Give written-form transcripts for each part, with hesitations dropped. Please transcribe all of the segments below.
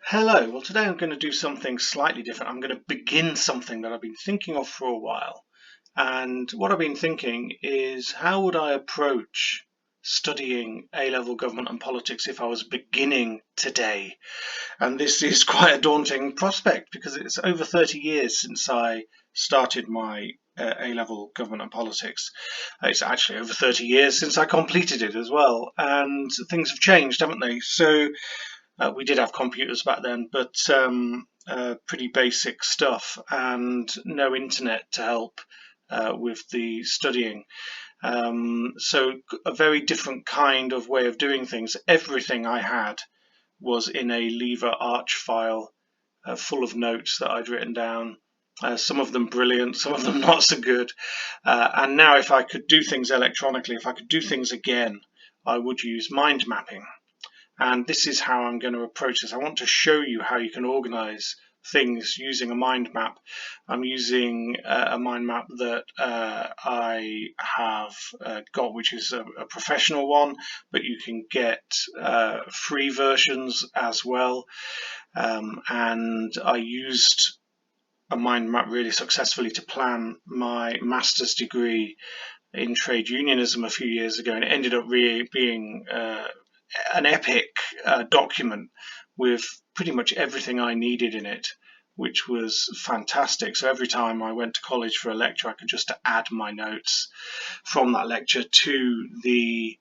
Hello, well today I'm going to do something slightly different. I'm going to begin something that I've been thinking of for a while. And what I've been thinking is, how would I approach studying A-level government and politics if I was beginning today? And this is quite a daunting prospect because it's over 30 years since I started my A-level government and politics. It's actually over 30 years since I completed it as well, and things have changed, haven't they? So we did have computers back then, but pretty basic stuff and no internet to help with the studying. So a very different kind of way of doing things. Everything I had was in a Lever Arch file full of notes that I'd written down. Some of them brilliant, some of them not so good. And now if I could do things electronically, if I could do things again, I would use mind mapping. And this is how I'm going to approach this. I want to show you how you can organize things using a mind map. I'm using a mind map that I have got, which is a professional one, but you can get free versions as well. And I used a mind map really successfully to plan my master's degree in trade unionism a few years ago, and it ended up really being an epic document with pretty much everything I needed in it, which was fantastic. So every time I went to college for a lecture, I could just add my notes from that lecture to the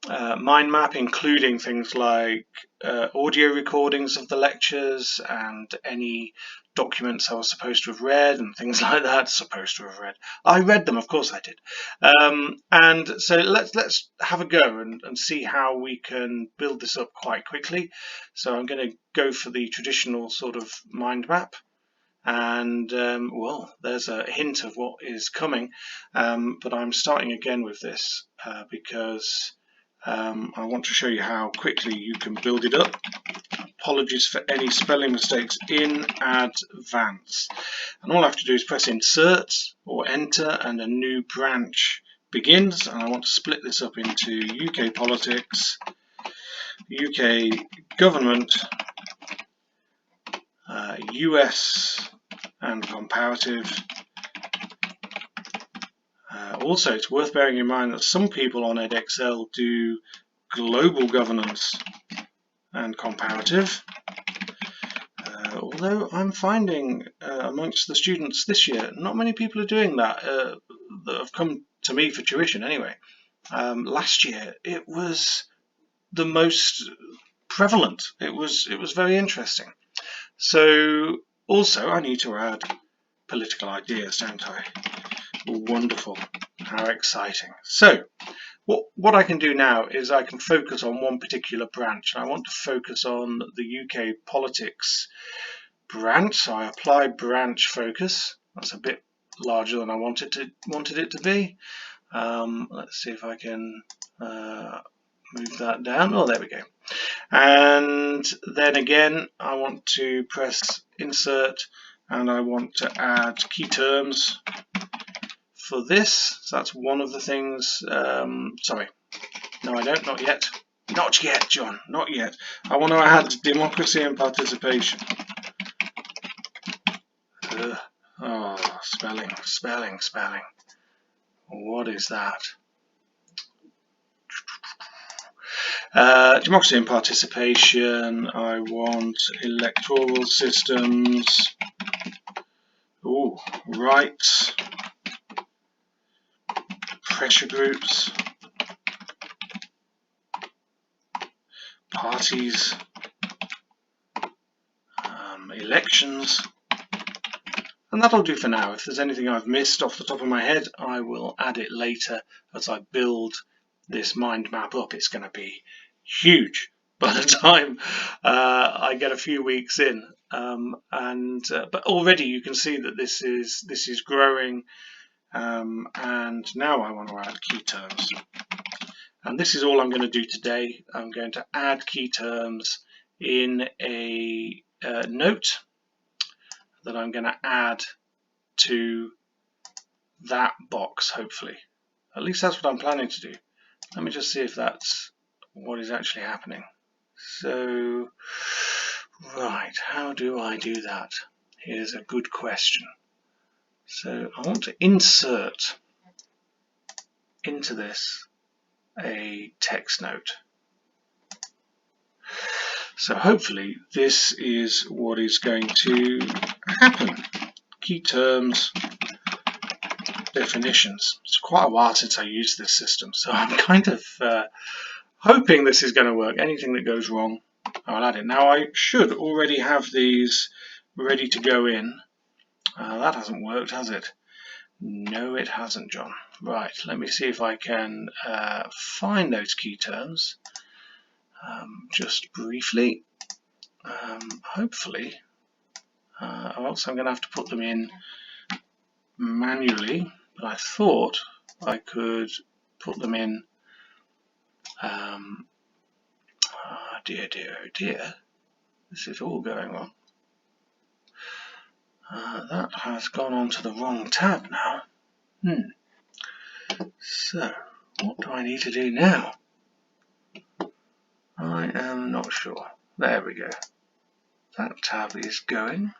mind map, including things like audio recordings of the lectures and any documents I was supposed to have read and things like that. Supposed to have read. I read them, of course I did. And so let's have a go and see how we can build this up quite quickly. So I'm going to go for the traditional sort of mind map. And well, there's a hint of what is coming, but I'm starting again with this because I want to show you how quickly you can build it up. Apologies for any spelling mistakes in advance. And all I have to do is press insert or enter and a new branch begins. And I want to split this up into UK politics, UK government, US and comparative. Also, it's worth bearing in mind that some people on Edexcel do global governance and comparative. Although I'm finding amongst the students this year, not many people are doing that that have come to me for tuition anyway. Last year it was the most prevalent. It was very interesting. So also I need to add political ideas, don't I? Wonderful. How exciting. So what I can do now is I can focus on one particular branch. I want to focus on the UK politics branch, so I apply branch focus. That's a bit larger than I wanted it to be. Let's see if I can move that down. Oh, there we go. And then again, I want to press insert and I want to add key terms for this. So that's one of the things. Sorry, no, I don't. Not yet. Not yet, John. Not yet. I want to add democracy and participation. Oh, spelling. What is that? Democracy and participation. I want electoral systems. Oh, rights. Pressure groups. Parties. Elections. And that'll do for now. If there's anything I've missed off the top of my head, I will add it later as I build this mind map up. It's going to be huge by the time I get a few weeks in. But already you can see that this is growing. And now I want to add key terms. And this is all I'm going to do today. I'm going to add key terms in a note that I'm going to add to that box, hopefully. At least that's what I'm planning to do. Let me just see if that's what is actually happening. So, right, Right, how do I do that? Here's a good question. So I want to insert into this a text note. So hopefully this is what is going to happen. Key terms, definitions. It's quite a while since I used this system, so I'm kind of hoping this is going to work. Anything that goes wrong, I'll add it. Now I should already have these ready to go in. That hasn't worked, has it? No, it hasn't, John. Right, let me see if I can find those key terms just briefly. Hopefully, or else I'm going to have to put them in manually, but I thought I could put them in. Oh dear, oh dear, this is all going wrong. That has gone on to the wrong tab now. So, what do I need to do now? I am not sure. There we go. That tab is going.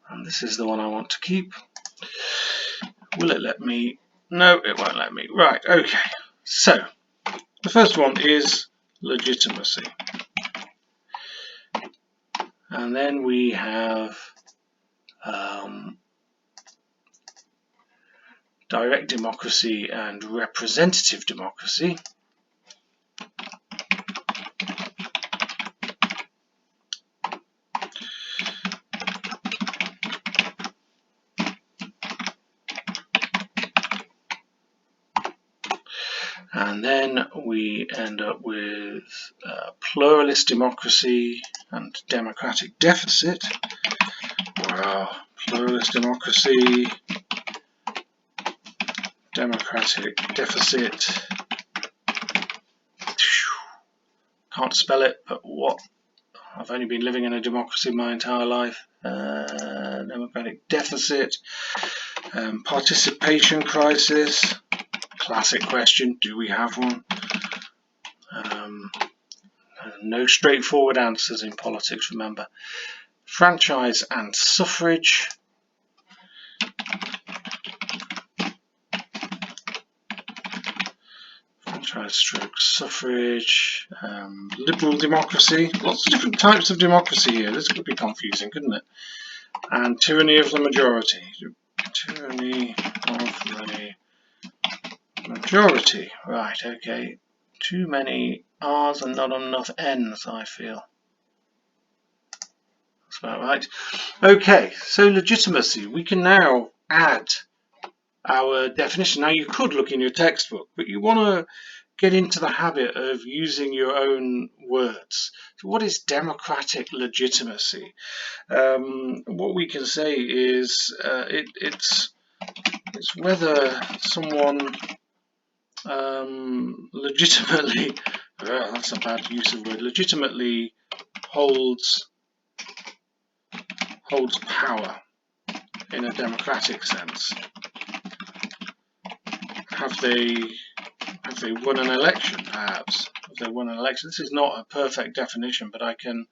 And this is the one I want to keep. Will it let me? No, it won't let me. Right, okay. So, the first one is legitimacy. And then we have direct democracy and representative democracy. And then we end up with pluralist democracy and democratic deficit. Wow, pluralist democracy, democratic deficit. Can't spell it, but what? I've only been living in a democracy my entire life. Democratic deficit, participation crisis. Classic question, do we have one? No straightforward answers in politics, remember. Franchise and suffrage. Franchise stroke suffrage. Liberal democracy. Lots of different types of democracy here. This could be confusing, couldn't it? And tyranny of the majority. Tyranny of the majority. Right, okay. Too many R's and not enough N's, I feel. That's about right. Okay, so legitimacy. We can now add our definition. Now you could look in your textbook, but you want to get into the habit of using your own words. So what is democratic legitimacy? What we can say is it's whether someone legitimately, that's a bad use of word, legitimately holds power in a democratic sense. Have they won an election, perhaps? Have they won an election? This is not a perfect definition, but I can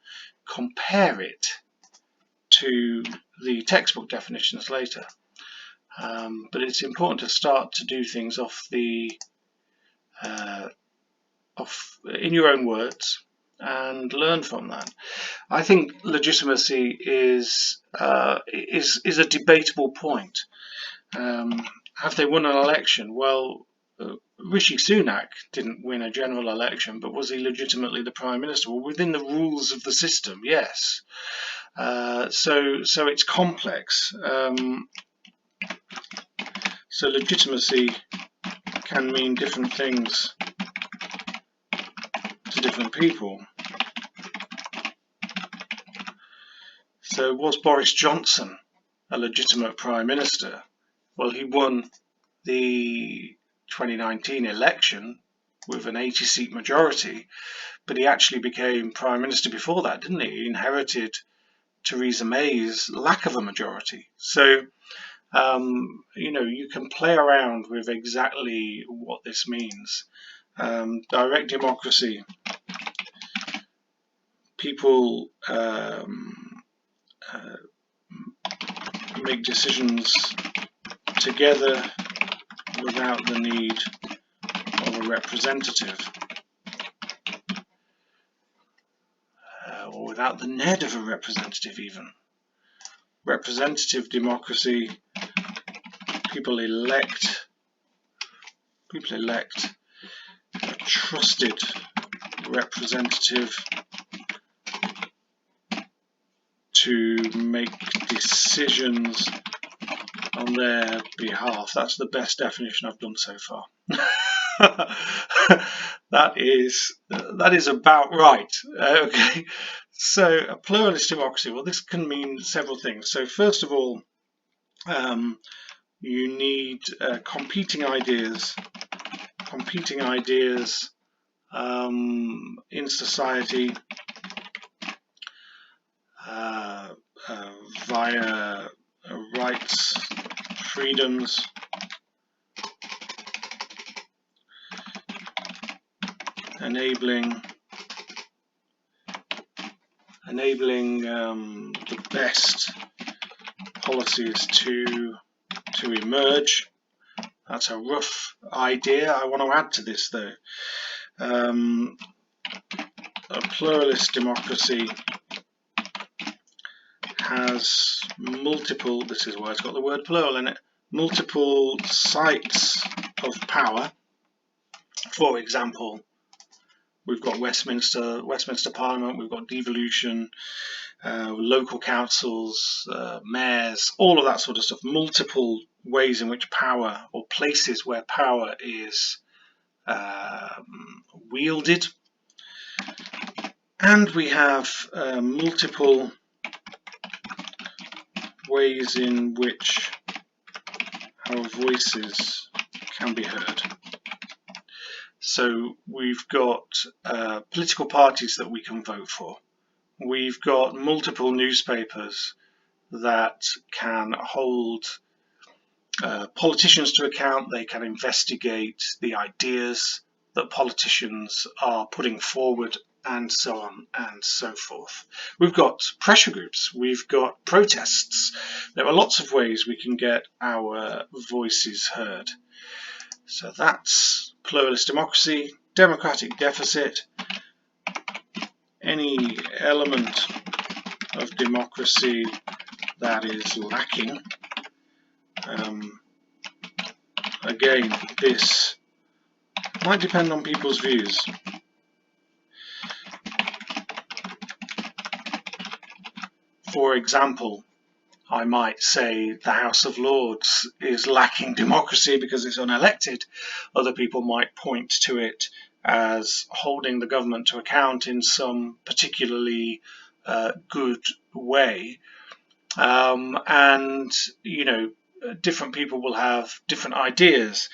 compare it to the textbook definitions later. But it's important to start to do things in your own words and learn from that. I think legitimacy is a debatable point. Have they won an election? Well, Rishi Sunak didn't win a general election, but was he legitimately the Prime Minister? Well, within the rules of the system, yes. So it's complex. So legitimacy can mean different things to different people. So was Boris Johnson a legitimate Prime Minister? Well, he won the 2019 election with an 80-seat majority, but he actually became Prime Minister before that, didn't he? He inherited Theresa May's lack of a majority. So, you can play around with exactly what this means. Direct democracy. people make decisions together without the need of a representative, or without the need of a representative even. Representative democracy, people elect a trusted representative to make decisions on their behalf. That's the best definition I've done so far. that is about right. Okay, so a pluralist democracy, well, this can mean several things. So first of all, you need competing ideas in society via rights, freedoms, enabling the best policies to emerge. That's a rough idea. I want to add to this though. A pluralist democracy has multiple, this is why it's got the word plural in it, multiple sites of power. For example, we've got Westminster Parliament, we've got devolution, local councils, mayors, all of that sort of stuff. Multiple ways in which power, or places where power is wielded. And we have multiple ways in which our voices can be heard. So we've got political parties that we can vote for. We've got multiple newspapers that can hold politicians to account. They can investigate the ideas that politicians are putting forward, and so on and so forth. We've got pressure groups, we've got protests. There are lots of ways we can get our voices heard. So that's pluralist democracy. Democratic deficit, any element of democracy that is lacking. Again, this might depend on people's views. For example, I might say the House of Lords is lacking democracy because it's unelected. Other people might point to it as holding the government to account in some particularly good way. And, you know, different people will have different ideas.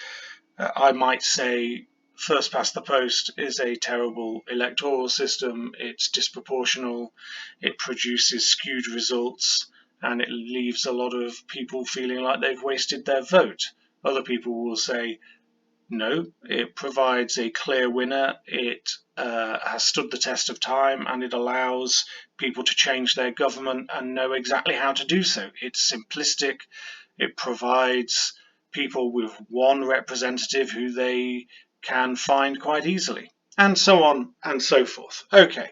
I might say first past the post is a terrible electoral system. It's disproportional. It produces skewed results, and it leaves a lot of people feeling like they've wasted their vote. Other people will say, no, it provides a clear winner, it has stood the test of time, and it allows people to change their government and know exactly how to do so. It's simplistic, it provides people with one representative who they can find quite easily, and so on and so forth. Okay,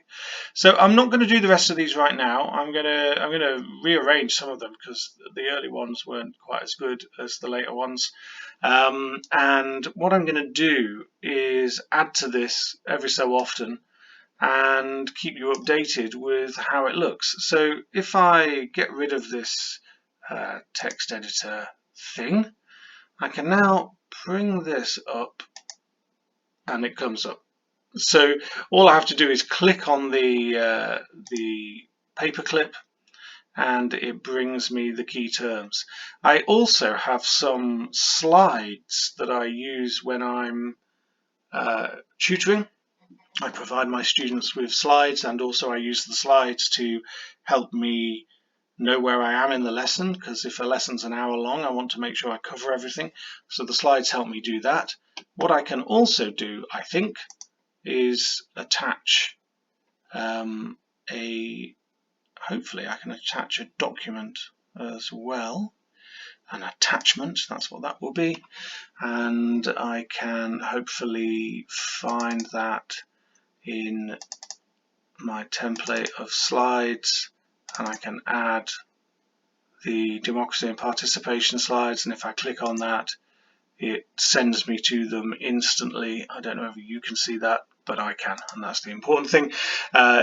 so I'm not going to do the rest of these right now. I'm going to rearrange some of them because the early ones weren't quite as good as the later ones. And what I'm going to do is add to this every so often and keep you updated with how it looks. So if I get rid of this text editor thing, I can now bring this up and it comes up. So all I have to do is click on the paperclip and it brings me the key terms. I also have some slides that I use when I'm tutoring. I provide my students with slides, and also I use the slides to help me know where I am in the lesson, because if a lesson's an hour long, I want to make sure I cover everything. So the slides help me do that. What I can also do, I think, is attach hopefully I can attach a document as well, an attachment, that's what that will be, and I can hopefully find that in my template of slides, and I can add the democracy and participation slides, and if I click on that it sends me to them instantly. I don't know if you can see that, but I can, and that's the important thing.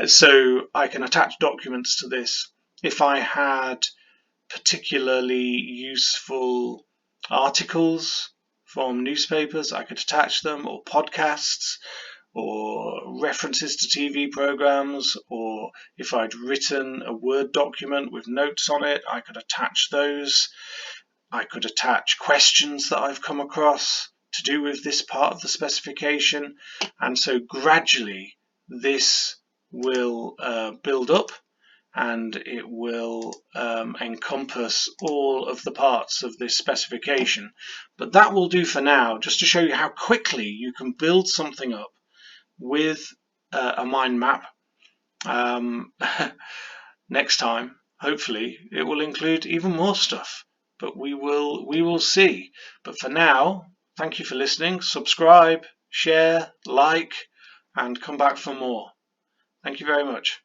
So I can attach documents to this. If I had particularly useful articles from newspapers, I could attach them, or podcasts, or references to TV programs, or if I'd written a Word document with notes on it, I could attach those. I could attach questions that I've come across to do with this part of the specification, and so gradually this will build up, and it will encompass all of the parts of this specification. But that will do for now, just to show you how quickly you can build something up with a mind map. Next time, hopefully, it will include even more stuff, but we will see. But for now, thank you for listening. Subscribe, share, like, and come back for more. Thank you very much.